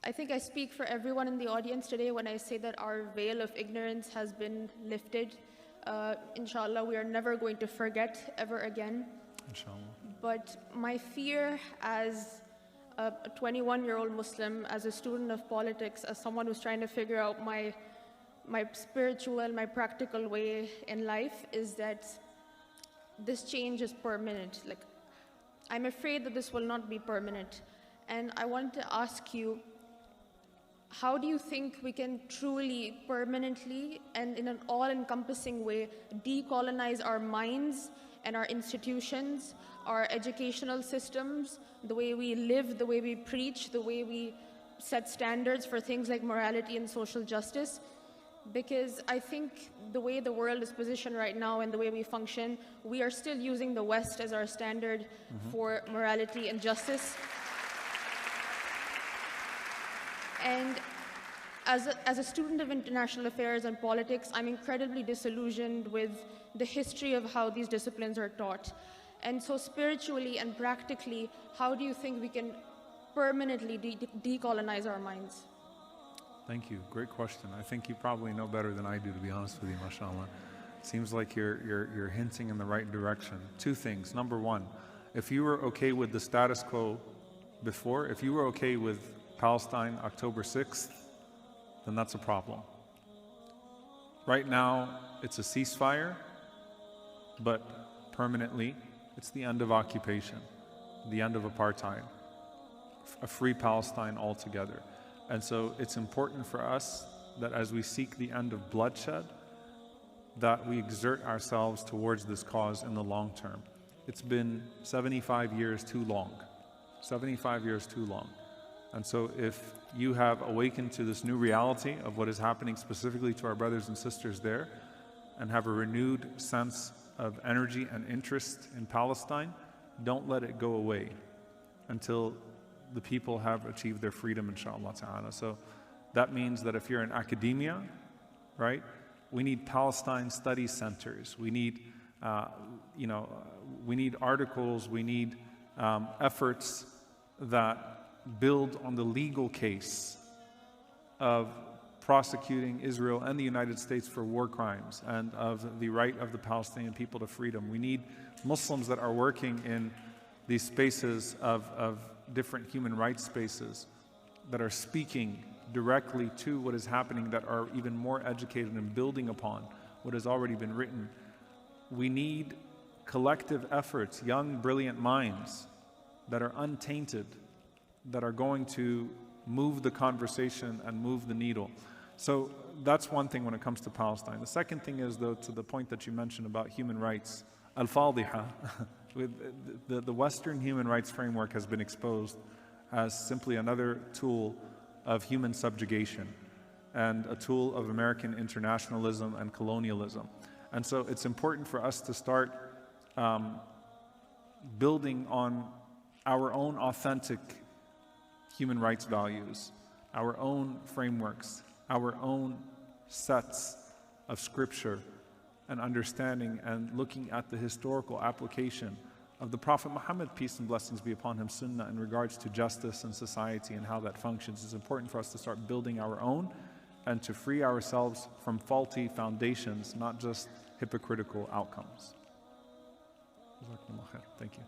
I think I speak for everyone in the audience today when I say that our veil of ignorance has been lifted. Inshallah, we are never going to forget ever again. Inshallah. But my fear as a 21-year-old Muslim, as a student of politics, as someone who's trying to figure out my spiritual, my practical way in life, is that this change is permanent. Like, I'm afraid that this will not be permanent. And I wanted to ask you, how do you think we can truly, permanently, and in an all-encompassing way, decolonize our minds and our institutions, our educational systems, the way we live, the way we preach, the way we set standards for things like morality and social justice? Because I think the way the world is positioned right now and the way we function, we are still using the West as our standard for morality and justice. And as a student of international affairs and politics, I'm incredibly disillusioned with the history of how these disciplines are taught. And so spiritually and practically, how do you think we can permanently decolonize our minds? Thank you. Great question. I think you probably know better than I do, to be honest with you, mashallah. Seems like you're hinting in the right direction. Two things. Number one, if you were okay with the status quo before, if you were okay with Palestine October 6th, then that's a problem. Right now, it's a ceasefire, but permanently, it's the end of occupation, the end of apartheid, a free Palestine altogether. And so it's important for us that as we seek the end of bloodshed, that we exert ourselves towards this cause in the long term. It's been 75 years too long. 75 years too long. And so if you have awakened to this new reality of what is happening specifically to our brothers and sisters there, and have a renewed sense of energy and interest in Palestine, don't let it go away until the people have achieved their freedom, inshallah ta'ala. So that means that if you're in academia, right, we need Palestine study centers. We need, we need articles, we need efforts that build on the legal case of prosecuting Israel and the United States for war crimes and of the right of the Palestinian people to freedom. We need Muslims that are working in these spaces of different human rights spaces that are speaking directly to what is happening, that are even more educated and building upon what has already been written. We need collective efforts, young, brilliant minds that are untainted, that are going to move the conversation and move the needle. So that's one thing when it comes to Palestine. The second thing is, though, to the point that you mentioned about human rights, al-fadiha, the Western human rights framework has been exposed as simply another tool of human subjugation and a tool of American internationalism and colonialism. And so it's important for us to start building on our own authentic human rights values, our own frameworks, our own sets of scripture and understanding, and looking at the historical application of the Prophet Muhammad, peace and blessings be upon him, sunnah, in regards to justice and society and how that functions. It's important for us to start building our own and to free ourselves from faulty foundations, not just hypocritical outcomes. Thank you.